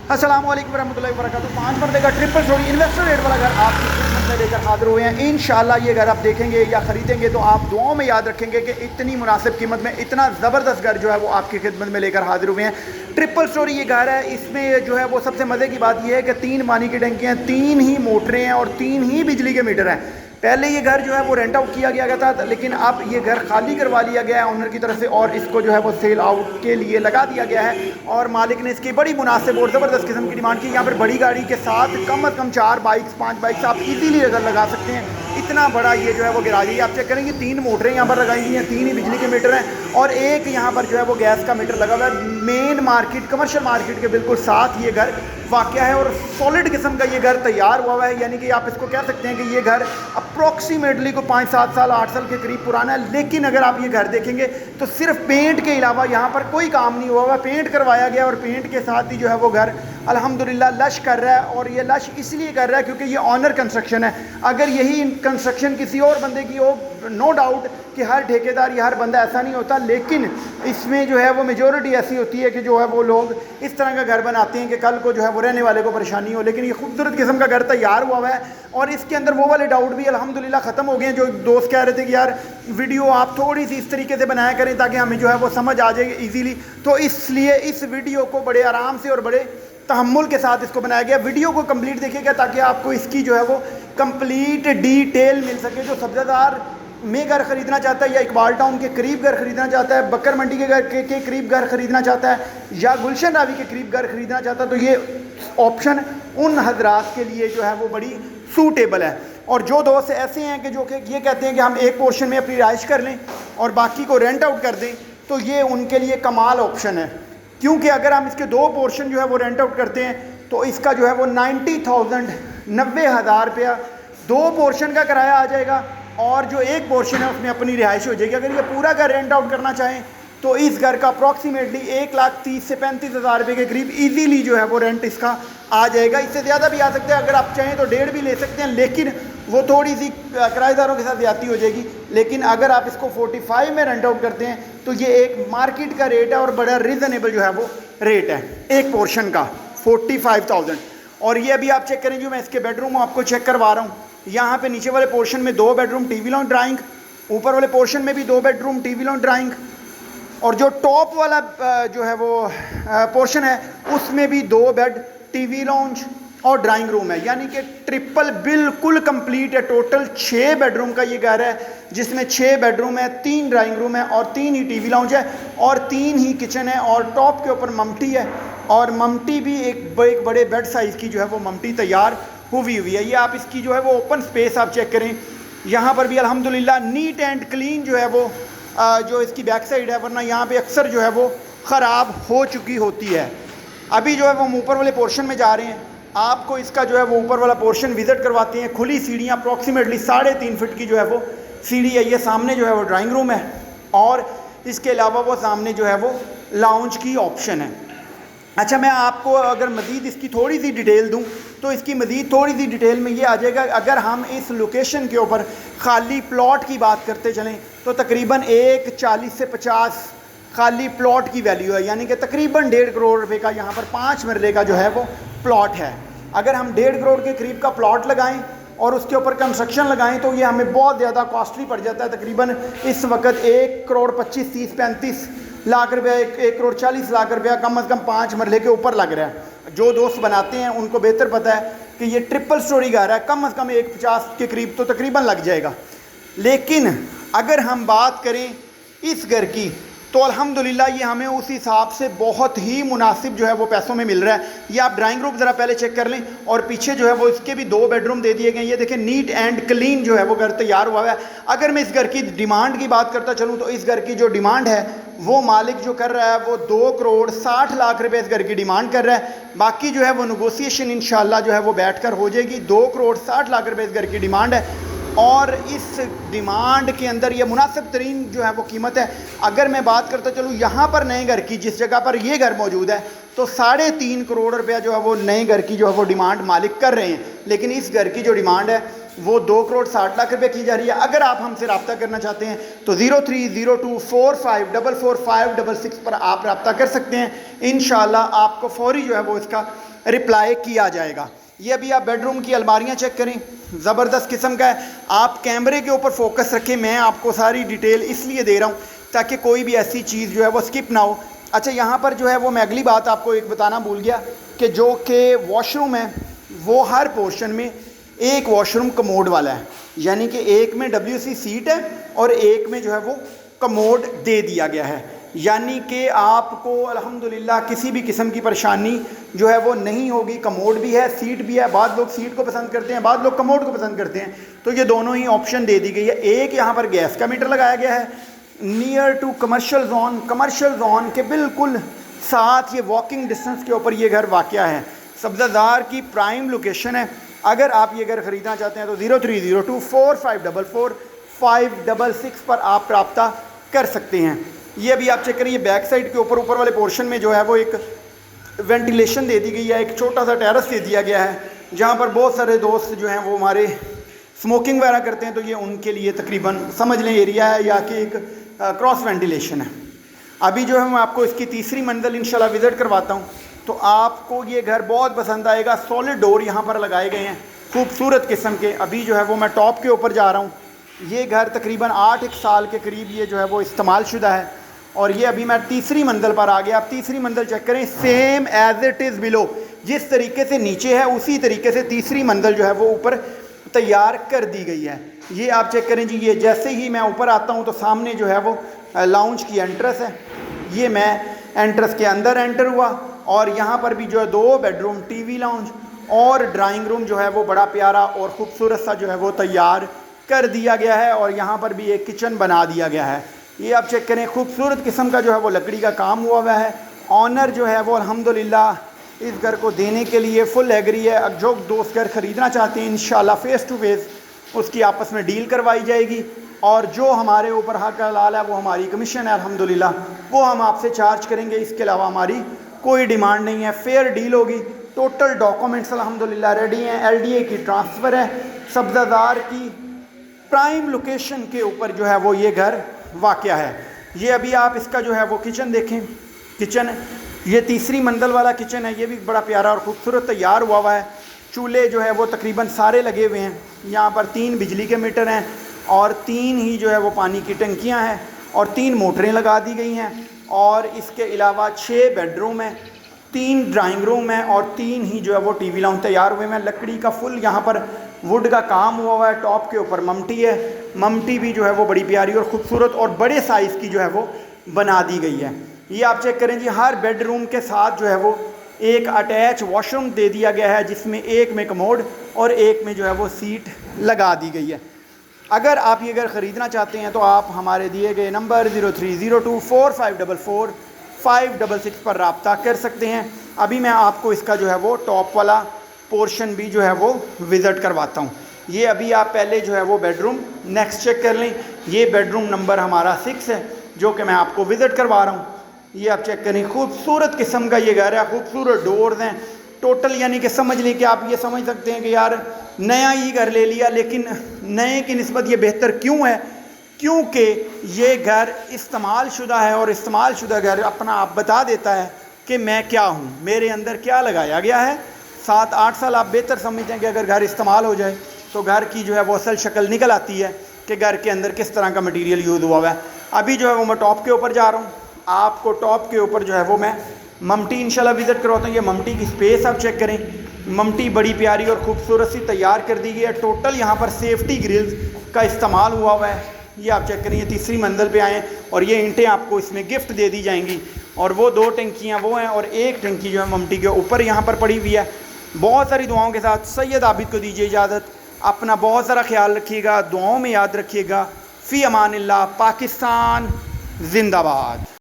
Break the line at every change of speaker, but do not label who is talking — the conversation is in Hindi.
अस्सलामु अलैकुम वरहमतुल्लाहि वबरकातुहू। 5 मरले का ट्रिपल स्टोरी इन्वेस्टर रेट वाला घर आपकी खिदमत में लेकर हाजिर हुए हैं। इंशाल्लाह ये घर आप देखेंगे या ख़रीदेंगे तो आप दुआओं में याद रखेंगे कि इतनी मुनासिब कीमत में इतना ज़बरदस्त घर जो है वो आपकी खिदमत में लेकर हाजिर हुए हैं। ट्रिपल स्टोरी ये घर है। इसमें जो है वो सबसे मज़े की बात यह है कि 3 पानी की टंकियाँ, 3 ही मोटरें हैं और 3 ही बिजली के मीटर हैं। पहले ये घर जो है वो रेंट आउट किया गया था, लेकिन अब ये घर खाली करवा लिया गया है ओनर की तरफ से और इसको जो है वो सेल आउट के लिए लगा दिया गया है। और मालिक ने इसकी बड़ी मुनासिब और ज़बरदस्त किस्म की डिमांड की। यहाँ पर बड़ी गाड़ी के साथ कम अज़ कम 4 बाइक्स 5 बाइक्स आप इजीली लगा सकते हैं। इतना बड़ा ये जो है वो गैराज है। आप चेक करेंगे 3 मोटरें यहाँ पर लगाई गई हैं, 3 ही बिजली के मीटर हैं और एक यहाँ पर जो है वो गैस का मीटर लगा हुआ है। मेन मार्केट, कमर्शियल मार्केट के बिल्कुल साथ ये घर वाक़या है और सॉलिड किस्म का ये घर तैयार हुआ है। यानी कि आप इसको कह सकते हैं कि ये घर अप्रॉक्सीमेटली को 5-7 साल 8 साल के करीब पुराना है। लेकिन अगर आप ये घर देखेंगे तो सिर्फ पेंट के अलावा यहाँ पर कोई काम नहीं हुआ हुआ। पेंट करवाया गया और पेंट के साथ ही जो है वो घर अल्हम्दुलिल्लाह लश कर रहा है। और ये लश इसलिए कर रहा है क्योंकि ये ऑनर कंस्ट्रक्शन है। अगर यही कंस्ट्रक्शन किसी और बंदे की हो, नो डाउट कि हर ठेकेदार या हर बंदा ऐसा नहीं होता, लेकिन इसमें जो है वो मेजॉरिटी ऐसी होती है कि जो है वो लोग इस तरह का घर बनाते हैं कि कल को जो है वो रहने वाले को परेशानी हो। लेकिन ये खूबसूरत किस्म का घर तैयार हुआ है और इसके अंदर वो वाले डाउट भी अल्हम्दुलिल्लाह ख़त्म हो गए हैं। जो दोस्त कह रहे थे कि यार वीडियो आप थोड़ी सी इस तरीके से बनाया करें ताकि हमें जो है वो समझ आ जाए ईजीली, तो इसलिए इस वीडियो को बड़े आराम से और बड़े तहम्मुल के साथ इसको बनाया गया। वीडियो को कंप्लीट देखिएगा ताकि आपको इसकी जो है वो कंप्लीट डिटेल मिल सके। जो सब्ज़ादार में घर ख़रीदना चाहता है या इकबाल टाउन के करीब घर ख़रीदना चाहता है, बकर मंडी के घर के करीब घर ख़रीदना चाहता है या गुलशन रावी के करीब घर ख़रीदना चाहता है, तो ये ऑप्शन उन हजरात के लिए जो है वो बड़ी सूटेबल है। और जो दोस्त ऐसे हैं कि जो कि ये कहते हैं कि हम एक पोर्शन में अपनी रिहाइश कर लें और बाकी को रेंट आउट कर दें, तो ये उनके लिए कमाल ऑप्शन है। क्योंकि अगर हम इसके 2 पोर्शन जो है वो रेंट आउट करते हैं तो इसका जो है वो 90,000 90,000 रुपया 2 पोर्शन का किराया आ जाएगा और जो एक पोर्शन है उसमें अपनी रिहाइश हो जाएगी। अगर ये पूरा घर रेंट आउट करना चाहें तो इस घर का अप्रॉक्सीमेटली 1,30,000 से 35,000 रुपये के करीब इजीली जो है वो रेंट इसका आ जाएगा। इससे ज़्यादा भी आ सकते हैं, अगर आप चाहें तो 1.5 भी ले सकते हैं, लेकिन वो थोड़ी सी किराएदारों के साथ ज़्यादती हो जाएगी। लेकिन अगर आप इसको 45 में रेंट आउट करते हैं तो ये एक मार्केट का रेट है और बड़ा रीज़नेबल जो है वो रेट है एक पोर्शन का 45,000। और ये अभी आप चेक करें, जो मैं इसके बेडरूम आपको चेक करवा रहा हूँ। यहाँ पे नीचे वाले पोर्शन में 2 बेडरूम टीवी लॉन्च ड्राइंग, ऊपर वाले पोर्शन में भी 2 बेडरूम टीवी लॉन्च ड्राइंग और जो टॉप वाला जो है वो पोर्शन है उसमें भी 2 बेड टीवी लॉन्च और ड्राइंग रूम है। यानी कि ट्रिपल बिल्कुल कंप्लीट है। टोटल 6 बेडरूम का ये घर है जिसमें 6 बेडरूम है, 3 ड्राइंग रूम है और 3 ही टीवी लॉन्च है और 3 ही किचन है और टॉप के ऊपर ममटी है और ममटी भी एक बड़े बेड साइज़ की जो है वो ममटी तैयार हुई है। ये आप इसकी जो है वो ओपन स्पेस आप चेक करें, यहाँ पर भी अल्हम्दुलिल्लाह नीट एंड क्लीन जो है वो जो इसकी बैक साइड है, वरना यहाँ पे अक्सर जो है वो ख़राब हो चुकी होती है। अभी जो है वो हम ऊपर वाले पोर्शन में जा रहे हैं, आपको इसका जो है वो ऊपर वाला पोर्शन विज़िट करवाते हैं। खुली सीढ़ियाँ अप्रॉक्सीमेटली 3.5 फीट की जो है वो सीढ़ी है। ये सामने जो है वो ड्राइंग रूम है और इसके अलावा वो सामने जो है वो लाउंज की ऑप्शन है। अच्छा, मैं आपको अगर मज़ीद इसकी थोड़ी सी डिटेल दूं तो इसकी मज़ीद थोड़ी सी डिटेल में ये आ जाएगा। अगर हम इस लोकेशन के ऊपर खाली प्लॉट की बात करते चलें तो तकरीबन 1,40 से 50 खाली प्लॉट की वैल्यू है। यानी कि तकरीबन 1.5 करोड़ रुपए का यहाँ पर 5 मरले का जो है वो प्लॉट है। अगर हम 1.5 करोड़ के करीब का प्लॉट लगाएं और उसके ऊपर कंस्ट्रक्शन लगाएं तो ये हमें बहुत ज़्यादा कॉस्टली पड़ जाता है। तकरीबन इस वक्त 1,25,30,35 लाख रुपया, 1,40,00,000 रुपया कम अज़ कम 5 मरले के ऊपर लग रहा है। जो दोस्त बनाते हैं उनको बेहतर पता है कि ये ट्रिपल स्टोरी घर है, कम अज़ कम 1,50 के करीब तो तकरीबन लग जाएगा। लेकिन अगर हम बात करें इस घर की तो अल्हम्दुलिल्लाह ये हमें उस हिसाब से बहुत ही मुनासिब जो है वो पैसों में मिल रहा है। ये आप ड्राइंग रूम ज़रा पहले चेक कर लें और पीछे जो है वो इसके भी 2 बेडरूम दे दिए गए। ये देखें नीट एंड क्लीन जो है वो घर तैयार हुआ है। अगर मैं इस घर की डिमांड की बात करता चलूँ तो इस घर की जो डिमांड है वो मालिक जो कर रहा है वो 2,60,00,000 रुपये इस घर की डिमांड कर रहा है। बाकी जो है वो नेगोशिएशन इंशाल्लाह जो है वो बैठकर हो जाएगी। 2,60,00,000 रुपये इस घर की डिमांड है और इस डिमांड के अंदर ये मुनासिब तरीन जो है वो कीमत है। अगर मैं बात करता चलूँ यहाँ पर नए घर की, जिस जगह पर ये घर मौजूद है, तो 3.5 करोड़ रुपया जो है वो नए घर की जो है वो डिमांड मालिक कर रहे हैं। लेकिन इस घर की जो डिमांड है वो 2,60,00,000 रुपये की जा रही है। अगर आप हमसे रब्ता करना चाहते हैं तो 030245444566 पर आप रब्ता कर सकते हैं। इंशाल्लाह आपको फौरी जो है वो इसका रिप्लाई किया जाएगा। ये अभी आप बेडरूम की अलमारियाँ चेक करें, ज़बरदस्त किस्म का है। आप कैमरे के ऊपर फोकस रखें, मैं आपको सारी डिटेल इसलिए दे रहा हूँ ताकि कोई भी ऐसी चीज़ जो है वो स्किप ना हो। अच्छा, यहाँ पर जो है वो मैं अगली बात आपको एक बताना भूल गया कि जो कि वॉशरूम है वो हर पोर्शन में एक वॉशरूम कमोड वाला है, यानी कि एक में WC सीट है और एक में जो है वो कमोड दे दिया गया है, यानी कि आपको अल्हम्दुलिल्लाह किसी भी किस्म की परेशानी जो है वो नहीं होगी। कमोड भी है, सीट भी है। बाद लोग सीट को पसंद करते हैं, बाद लोग कमोड को पसंद करते हैं, तो ये दोनों ही ऑप्शन दे दी गई है। एक यहाँ पर गैस का मीटर लगाया गया है near to commercial zone, commercial zone के बिल्कुल साथ ये वॉकिंग डिस्टेंस के ऊपर ये घर वाक़या है। सब्ज़ादार की प्राइम लोकेशन है। अगर आप ये घर ख़रीदना चाहते हैं तो 0302454456 पर आप रब्ता कर सकते हैं। ये अभी आप चेक करिए, बैक साइड के ऊपर ऊपर वाले पोर्शन में जो है वो एक वेंटिलेशन दे दी गई है, एक छोटा सा टेरेस दे दिया गया है जहाँ पर बहुत सारे दोस्त जो हैं वो हमारे स्मोकिंग वगैरह करते हैं, तो ये उनके लिए तकरीबन समझ लें एरिया है या कि एक क्रॉस वेंटिलेशन है। अभी जो है मैं आपको इसकी तीसरी मंजिल इंशाल्लाह विज़िट करवाता हूँ, तो आपको ये घर बहुत पसंद आएगा। सॉलिड डोर यहाँ पर लगाए गए हैं खूबसूरत किस्म के। अभी जो है वो मैं टॉप के ऊपर जा रहा हूँ। ये घर तकरीबन 8 साल के करीब ये जो है वो इस्तेमाल शुदा है, और ये अभी मैं तीसरी मंजिल पर आ गया। आप तीसरी मंजिल चेक करें, same as it is below, जिस तरीके से नीचे है उसी तरीके से तीसरी मंजिल जो है वो ऊपर तैयार कर दी गई है। ये आप चेक करें जी, ये जैसे ही मैं ऊपर आता हूँ तो सामने जो है वो लाउंज की एंट्रेंस है। ये मैं एंट्रेंस के अंदर एंटर हुआ, और यहाँ पर भी जो है 2 बेडरूम, टीवी लाउंज और ड्राइंग रूम जो है वो बड़ा प्यारा और ख़ूबसूरत सा जो है वो तैयार कर दिया गया है, और यहाँ पर भी एक किचन बना दिया गया है। ये आप चेक करें, खूबसूरत किस्म का जो है वो लकड़ी का काम हुआ हुआ है। ऑनर जो है वो अल्हम्दुलिल्लाह इस घर को देने के लिए फुल एग्री है। अब जो दोस्त घर ख़रीदना चाहते हैं इंशाल्लाह फ़ेस टू फेस उसकी आपस में डील करवाई जाएगी, और जो हमारे ऊपर हक हलाल है वो हमारी कमीशन है अल्हम्दुलिल्लाह, वो हम आपसे चार्ज करेंगे। इसके अलावा हमारी कोई डिमांड नहीं है, फेयर डील होगी। टोटल डॉक्यूमेंट्स अल्हम्दुलिल्लाह रेडी हैं, LDA की ट्रांसफ़र है। सब्ज़ादार की प्राइम लोकेशन के ऊपर जो है वो ये घर वाक़या है। ये अभी आप इसका जो है वो किचन देखें, किचन ये तीसरी मंजिल वाला किचन है। ये भी बड़ा प्यारा और ख़ूबसूरत तैयार हुआ है। चूल्हे जो है वो तकरीबन सारे लगे हुए हैं। यहाँ पर 3 बिजली के मीटर हैं और 3 ही जो है वो पानी की टंकियाँ हैं और 3 मोटरें लगा दी गई हैं, और इसके अलावा 6 बेडरूम हैं, 3 ड्राइंग रूम है और 3 ही जो है वो टीवी लाउंज तैयार हुए हैं। लकड़ी का फुल यहाँ पर वुड का काम हुआ है। टॉप के ऊपर ममटी है, ममटी भी जो है वो बड़ी प्यारी और ख़ूबसूरत और बड़े साइज़ की जो है वो बना दी गई है। ये आप चेक करें जी, हर बेडरूम के साथ जो है वो एक अटैच वॉशरूम दे दिया गया है, जिसमें एक में कमोड और एक में जो है वो सीट लगा दी गई है। अगर आप ये घर ख़रीदना चाहते हैं तो आप हमारे दिए गए नंबर 0302454456 पर रब्ता कर सकते हैं। अभी मैं आपको इसका जो है वो टॉप वाला पोर्शन भी जो है वो विज़िट करवाता हूँ। ये अभी आप पहले जो है वो बेडरूम नेक्स्ट चेक कर लें। ये बेडरूम नंबर हमारा 6 है जो कि मैं आपको विज़िट करवा रहा हूँ। ये आप चेक करें, खूबसूरत किस्म का ये घर है, खूबसूरत डोर्स हैं टोटल, यानी कि समझ लें कि आप ये समझ सकते हैं कि यार नया ही घर ले लिया, लेकिन नए की निस्बत ये बेहतर क्यों है? क्योंकि ये घर इस्तेमाल शुदा है, और इस्तेमाल शुदा घर अपना आप बता देता है कि मैं क्या हूँ, मेरे अंदर क्या लगाया गया है। 7-8 साल आप बेहतर समझते हैं कि अगर घर इस्तेमाल हो जाए तो घर की जो है वो असल शक्ल निकल आती है कि घर के अंदर किस तरह का मटीरियल यूज़ हुआ हुआ है। अभी जो है वो मैं टॉप के ऊपर जा रहा हूँ, आपको टॉप के ऊपर जो है वो मैं ममटी इंशाल्लाह विज़िट करवाता हूँ। ये ममटी की स्पेस आप चेक करें, ममटी बड़ी प्यारी और ख़ूबसूरत सी तैयार कर दी गई है। टोटल यहाँ पर सेफ्टी ग्रिल्स का इस्तेमाल हुआ हुआ है। ये आप चेक करें, ये तीसरी मंजिल पे आएँ और ये ईंटें आपको इसमें गिफ्ट दे दी जाएंगी, और वो 2 टंकियाँ वो हैं और एक टंकी जो है ममटी के ऊपर यहाँ पर पड़ी हुई है। बहुत सारी दुआओं के साथ सैयद आबिद को दीजिए इजाज़त। अपना बहुत सारा ख्याल रखिएगा, दुआओं में याद रखिएगा। फ़ी अमानिल्लाह। पाकिस्तान जिंदाबाद।